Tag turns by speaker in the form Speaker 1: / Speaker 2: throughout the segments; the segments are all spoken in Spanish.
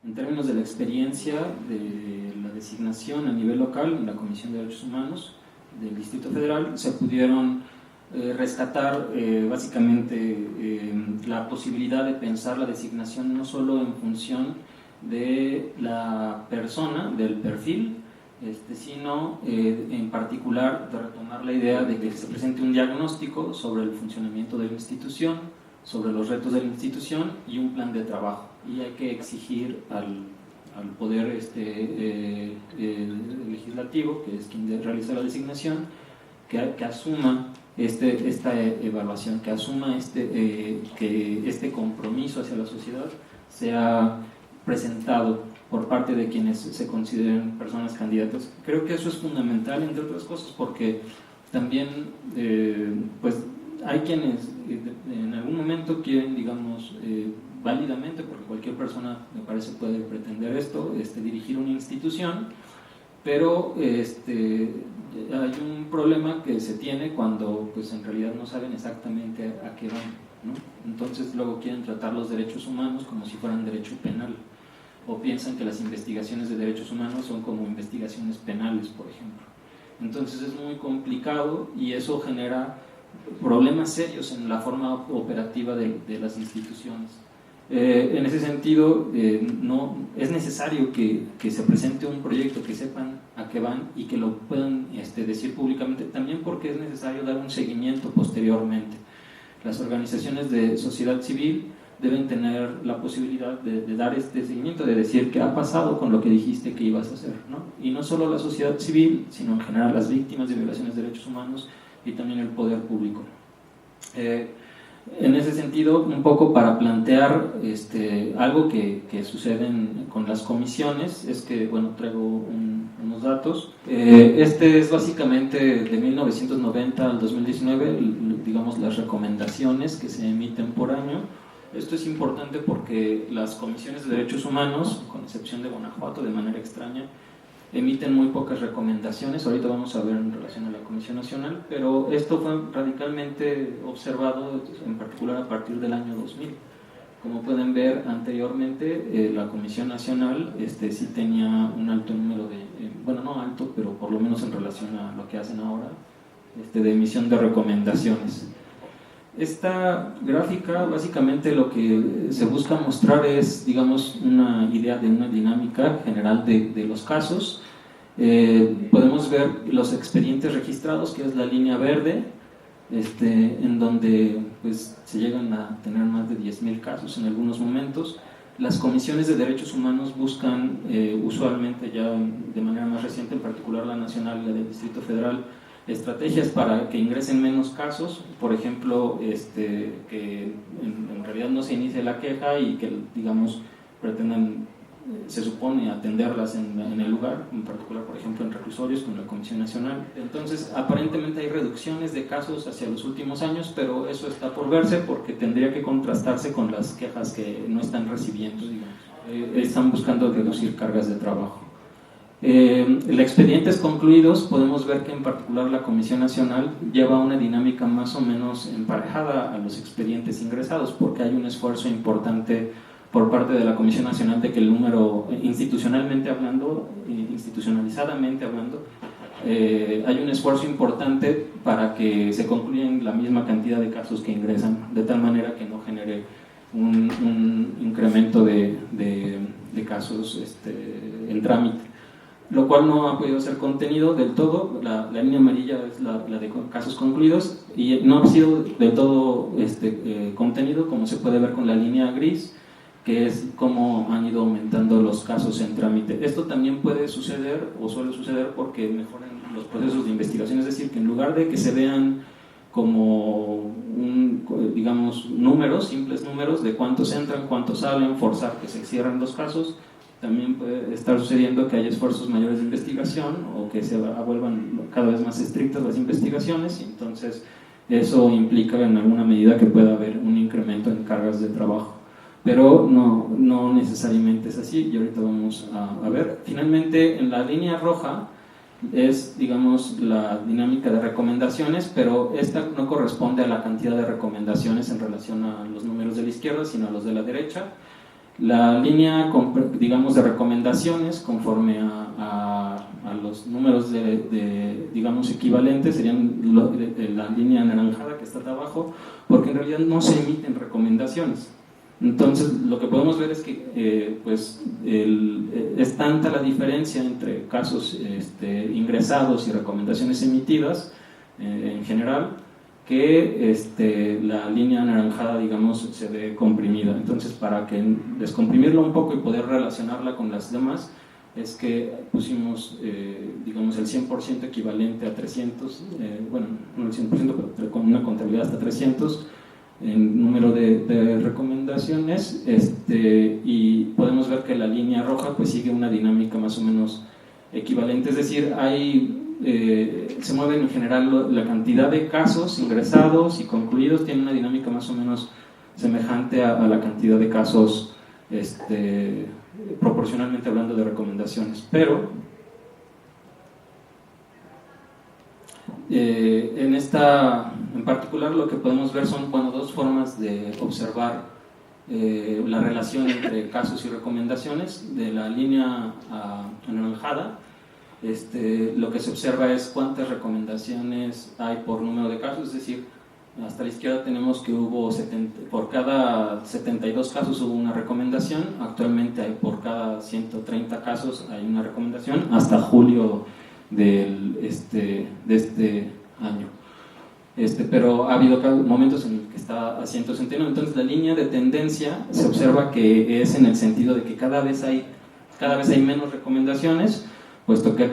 Speaker 1: En términos de la experiencia de la designación a nivel local en la Comisión de Derechos Humanos del Distrito Federal, se pudieron rescatar básicamente la posibilidad de pensar la designación no solo en función de la persona, del perfil, sino en particular de retomar la idea de que se presente un diagnóstico sobre el funcionamiento de la institución, sobre los retos de la institución y un plan de trabajo. Y hay que exigir al poder legislativo, que es quien realiza la designación, que asuma esta evaluación, que asuma que este compromiso hacia la sociedad sea presentado por parte de quienes se consideren personas candidatas. Creo que eso es fundamental, entre otras cosas, porque también pues hay quienes en algún momento quieren, digamos, válidamente, porque cualquier persona me parece puede pretender esto, dirigir una institución, pero hay un problema que se tiene cuando pues en realidad no saben exactamente a qué van, ¿no? Entonces luego quieren tratar los derechos humanos como si fueran derecho penal, o piensan que las investigaciones de derechos humanos son como investigaciones penales, por ejemplo. Entonces es muy complicado y eso genera problemas serios en la forma operativa de las instituciones. En ese sentido, no, es necesario que se presente un proyecto, que sepan a qué van y que lo puedan decir públicamente, también porque es necesario dar un seguimiento posteriormente. Las organizaciones de sociedad civil deben tener la posibilidad de dar este seguimiento, de decir qué ha pasado con lo que dijiste que ibas a hacer, ¿no? Y no solo la sociedad civil, sino en general las víctimas de violaciones de derechos humanos y también el poder público. En ese sentido, un poco para plantear algo que sucede con las comisiones, es que, bueno, traigo unos datos. Es básicamente de 1990 al 2019, digamos, las recomendaciones que se emiten por año. Esto es importante porque las comisiones de derechos humanos, con excepción de Guanajuato, de manera extraña, emiten muy pocas recomendaciones. Ahorita vamos a ver en relación a la Comisión Nacional, pero esto fue radicalmente observado, en particular a partir del año 2000. Como pueden ver anteriormente, la Comisión Nacional sí tenía un alto número de, bueno, no alto, pero por lo menos en relación a lo que hacen ahora, de emisión de recomendaciones. Esta gráfica, básicamente lo que se busca mostrar es, digamos, una idea de una dinámica general de los casos. Podemos ver los expedientes registrados, que es la línea verde, en donde pues, se llegan a tener más de 10.000 casos en algunos momentos. Las comisiones de derechos humanos buscan, usualmente ya de manera más reciente, en particular la nacional y la del Distrito Federal, estrategias para que ingresen menos casos, por ejemplo, que en realidad no se inicie la queja y que, digamos, pretendan, se supone, atenderlas en el lugar, en particular, por ejemplo, en reclusorios con la Comisión Nacional. Entonces, aparentemente hay reducciones de casos hacia los últimos años, pero eso está por verse porque tendría que contrastarse con las quejas que no están recibiendo, digamos. Están buscando reducir cargas de trabajo. En expedientes concluidos podemos ver que en particular la Comisión Nacional lleva una dinámica más o menos emparejada a los expedientes ingresados, porque hay un esfuerzo importante por parte de la Comisión Nacional de que el número, institucionalmente hablando, institucionalizadamente hablando, hay un esfuerzo importante para que se concluyan la misma cantidad de casos que ingresan, de tal manera que no genere un incremento de casos en trámite, lo cual no ha podido ser contenido del todo. La línea amarilla es la de casos concluidos y no ha sido del todo contenido, como se puede ver con la línea gris, que es cómo han ido aumentando los casos en trámite. Esto también puede suceder o suele suceder porque mejoran los procesos de investigación, es decir, que en lugar de que se vean como digamos números, simples números de cuántos entran, cuántos salen, forzar que se cierren los casos, también puede estar sucediendo que haya esfuerzos mayores de investigación o que se vuelvan cada vez más estrictas las investigaciones, y entonces eso implica en alguna medida que pueda haber un incremento en cargas de trabajo, pero no necesariamente es así, y ahorita vamos a ver. Finalmente, en la línea roja es, digamos, la dinámica de recomendaciones, pero esta no corresponde a la cantidad de recomendaciones en relación a los números de la izquierda, sino a los de la derecha. La línea, digamos, de recomendaciones, conforme a los números digamos, equivalentes, serían la línea anaranjada que está de abajo, porque en realidad no se emiten recomendaciones. Entonces, lo que podemos ver es que es tanta la diferencia entre casos ingresados y recomendaciones emitidas en general, que la línea anaranjada, digamos, se ve comprimida. Entonces, para descomprimirla un poco y poder relacionarla con las demás, es que pusimos, digamos, el 100% equivalente a 300, bueno, no el 100%, pero con una contabilidad hasta 300 en número de recomendaciones, y podemos ver que la línea roja pues sigue una dinámica más o menos equivalente, es decir, se mueven en general la cantidad de casos ingresados y concluidos, tiene una dinámica más o menos semejante a la cantidad de casos, proporcionalmente hablando de recomendaciones, pero en particular lo que podemos ver son dos formas de observar la relación entre casos y recomendaciones. De la línea anaranjada, lo que se observa es cuántas recomendaciones hay por número de casos, es decir, hasta la izquierda tenemos que por cada 72 casos hubo una recomendación, actualmente por cada 130 casos hay una recomendación, hasta julio de este año. Pero ha habido momentos en los que está a 169, entonces la línea de tendencia se observa que es en el sentido de que cada vez hay menos recomendaciones, puesto que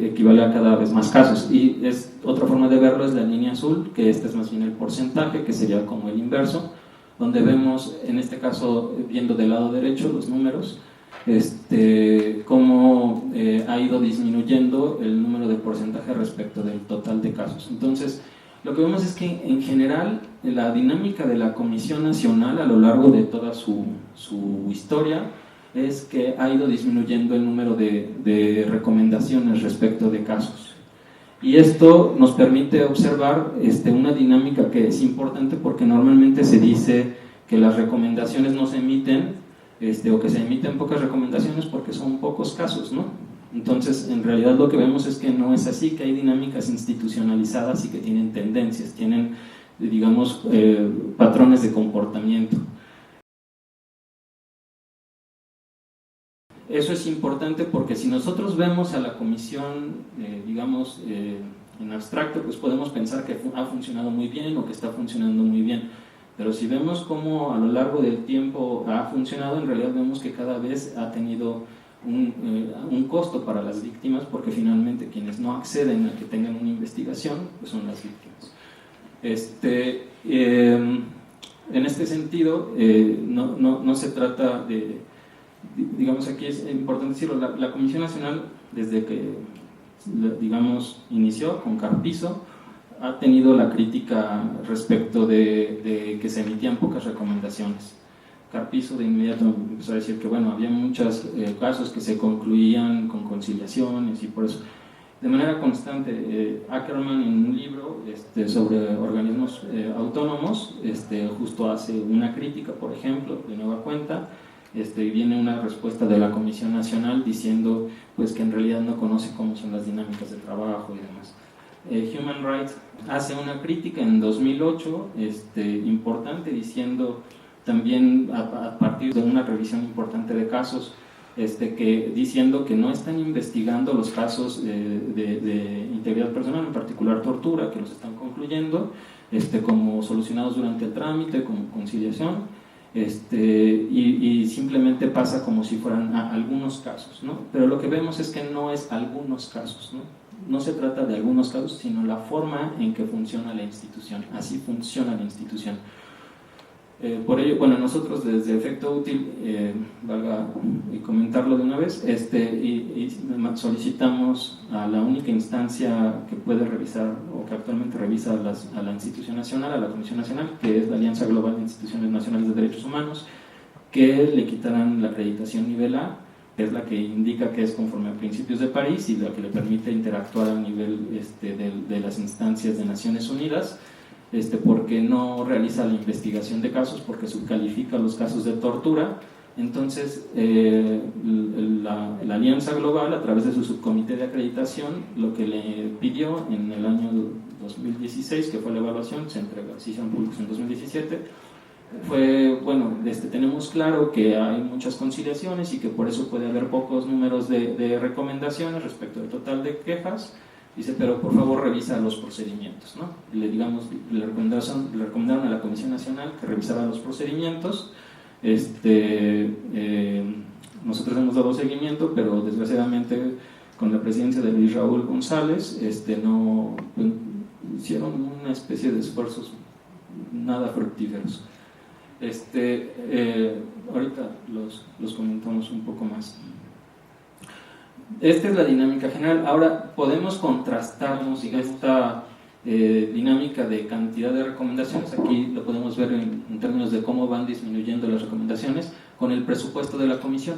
Speaker 1: equivale a cada vez más casos, y otra forma de verlo es la línea azul, que es más bien el porcentaje, que sería como el inverso, donde vemos, en este caso, viendo del lado derecho los números, cómo ha ido disminuyendo el número de porcentaje respecto del total de casos. Entonces, lo que vemos es que en general la dinámica de la Comisión Nacional a lo largo de toda su historia es que ha ido disminuyendo el número de recomendaciones respecto de casos. Y esto nos permite observar una dinámica que es importante, porque normalmente se dice que las recomendaciones no se emiten, o que se emiten pocas recomendaciones porque son pocos casos, ¿no? Entonces, en realidad lo que vemos es que no es así, que hay dinámicas institucionalizadas y que tienen tendencias, tienen, digamos, patrones de comportamiento. Eso es importante porque si nosotros vemos a la comisión, digamos, en abstracto, pues podemos pensar que ha funcionado muy bien o que está funcionando muy bien. Pero si vemos cómo a lo largo del tiempo ha funcionado, en realidad vemos que cada vez ha tenido un costo para las víctimas, porque finalmente quienes no acceden a que tengan una investigación pues son las víctimas. En este sentido, no se trata de, digamos, aquí es importante decirlo, la Comisión Nacional, desde que, digamos, inició con Carpizo, ha tenido la crítica respecto de que se emitían pocas recomendaciones. Carpizo de inmediato empezó a decir que, bueno, había muchos casos que se concluían con conciliaciones, y por eso, de manera constante, Ackerman, en un libro sobre organismos autónomos, justo hace una crítica, por ejemplo, de nueva cuenta, y viene una respuesta de la Comisión Nacional diciendo pues que en realidad no conoce cómo son las dinámicas de trabajo y demás. Human Rights hace una crítica en 2008 importante, diciendo también a partir de una revisión importante de casos, diciendo que no están investigando los casos de integridad personal, en particular tortura, que los están concluyendo como solucionados durante el trámite, como conciliación, y simplemente pasa como si fueran algunos casos, ¿no? Pero lo que vemos es que no es algunos casos, ¿no? No se trata de algunos casos, sino la forma en que funciona la institución. Así funciona la institución. Por ello, bueno, nosotros desde Efecto Útil, valga comentarlo de una vez, y solicitamos a la única instancia que puede revisar, o que actualmente revisa a la institución nacional, a la Comisión Nacional, que es la Alianza Global de Instituciones Nacionales de Derechos Humanos, que le quitarán la acreditación nivel A, que es la que indica que es conforme a principios de París y la que le permite interactuar a nivel de las instancias de Naciones Unidas, porque no realiza la investigación de casos, porque subcalifica los casos de tortura Entonces, la Alianza Global, a través de su subcomité de acreditación, lo que le pidió en el año 2016, que fue la evaluación, se hicieron públicos en 2017, fue, bueno, tenemos claro que hay muchas conciliaciones y que por eso puede haber pocos números de recomendaciones respecto al total de quejas. Dice, pero por favor revisa los procedimientos, ¿no? Le recomendaron a la Comisión Nacional que revisara los procedimientos. Nosotros hemos dado seguimiento, pero desgraciadamente con la presidencia de Luis Raúl González no hicieron una especie de esfuerzos nada fructíferos. Ahorita los comentamos un poco más. Esta es la dinámica general. Ahora podemos contrastarnos esta dinámica de cantidad de recomendaciones, aquí lo podemos ver en términos de cómo van disminuyendo las recomendaciones, con el presupuesto de la comisión.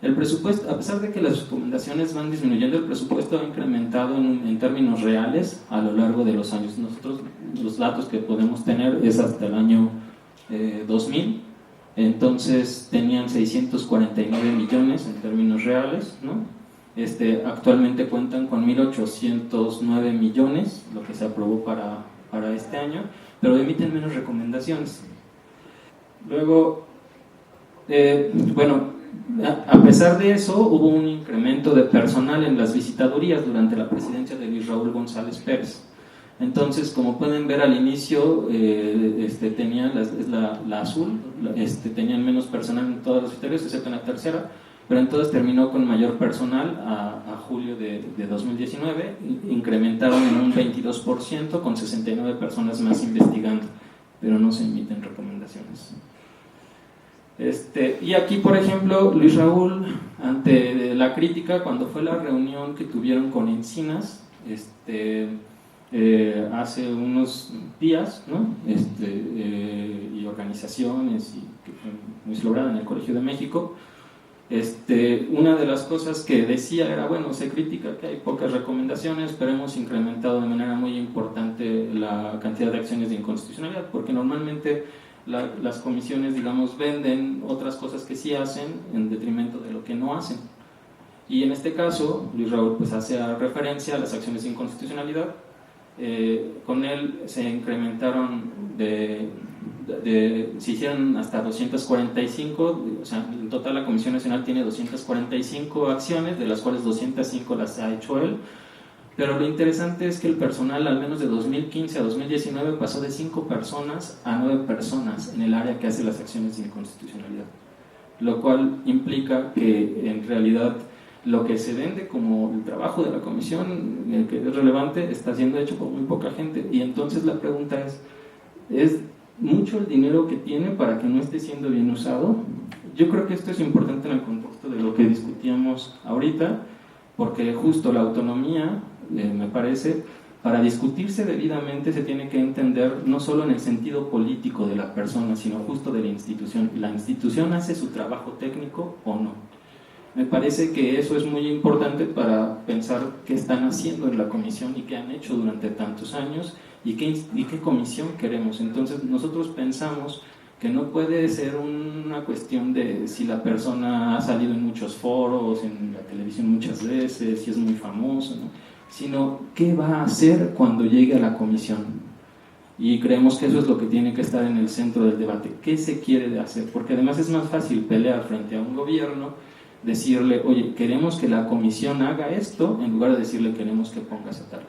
Speaker 1: El presupuesto, a pesar de que las recomendaciones van disminuyendo, el presupuesto ha incrementado en términos reales a lo largo de los años. Nosotros, los datos que podemos tener es hasta el año 2000, entonces tenían 649 millones en términos reales, ¿no? Actualmente cuentan con 1.809 millones, lo que se aprobó para este año, pero emiten menos recomendaciones. Luego, bueno, a pesar de eso, hubo un incremento de personal en las visitadurías durante la presidencia de Luis Raúl González Pérez. Entonces, como pueden ver al inicio, tenían la azul, tenían menos personal en todas las visitadurías, excepto en la tercera, pero entonces terminó con mayor personal a julio de 2019, incrementaron en un 22%, con 69 personas más investigando, pero no se emiten recomendaciones. Y aquí, por ejemplo, Luis Raúl, ante la crítica, cuando fue la reunión que tuvieron con Encinas, hace unos días, ¿no? Y organizaciones, y que fue muy celebrada en el Colegio de México, una de las cosas que decía era, bueno, se critica que hay pocas recomendaciones, pero hemos incrementado de manera muy importante la cantidad de acciones de inconstitucionalidad, porque normalmente las comisiones, digamos, venden otras cosas que sí hacen en detrimento de lo que no hacen. Y en este caso, Luis Raúl pues hace referencia a las acciones de inconstitucionalidad. Con él se incrementaron se hicieron hasta 245, o sea, en total la Comisión Nacional tiene 245 acciones, de las cuales 205 las ha hecho él, pero lo interesante es que el personal, al menos de 2015 a 2019, pasó de 5 personas a 9 personas en el área que hace las acciones de inconstitucionalidad, lo cual implica que en realidad lo que se vende como el trabajo de la comisión, que es relevante, está siendo hecho por muy poca gente. Y entonces la pregunta ¿es mucho el dinero que tiene para que no esté siendo bien usado? Yo creo que esto es importante en el contexto de lo que discutíamos ahorita, porque justo la autonomía, me parece, para discutirse debidamente se tiene que entender no solo en el sentido político de la persona, sino justo de la institución. ¿La institución hace su trabajo técnico o no? Me parece que eso es muy importante para pensar qué están haciendo en la comisión y qué han hecho durante tantos años y qué comisión queremos. Entonces nosotros pensamos que no puede ser una cuestión de si la persona ha salido en muchos foros, en la televisión muchas veces, si es muy famoso, ¿no? Sino qué va a hacer cuando llegue a la comisión. Y creemos que eso es lo que tiene que estar en el centro del debate. ¿Qué se quiere hacer? Porque además es más fácil pelear frente a un gobierno, decirle, oye, queremos que la comisión haga esto, en lugar de decirle, queremos que pongas a tal.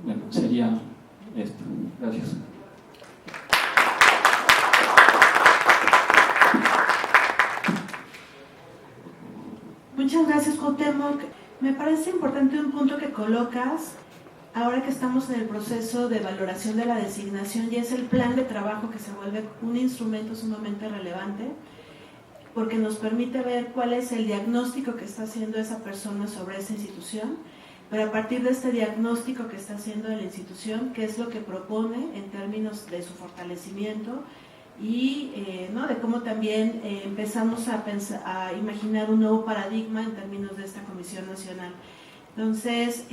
Speaker 1: Bueno, sería esto. Gracias.
Speaker 2: Muchas gracias, Cuauhtémoc. Me parece importante un punto que colocas ahora que estamos en el proceso de valoración de la designación, y es el plan de trabajo, que se vuelve un instrumento sumamente relevante, porque nos permite ver cuál es el diagnóstico que está haciendo esa persona sobre esa institución, pero a partir de este diagnóstico que está haciendo de la institución, qué es lo que propone en términos de su fortalecimiento y ¿no? de cómo también empezamos a imaginar un nuevo paradigma en términos de esta Comisión Nacional. Entonces,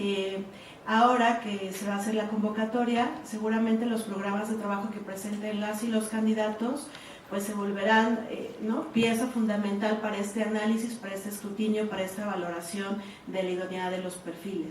Speaker 2: ahora que se va a hacer la convocatoria, seguramente los programas de trabajo que presenten las y los candidatos pues se volverán pieza fundamental para este análisis, para este escrutinio, para esta valoración de la idoneidad de los perfiles.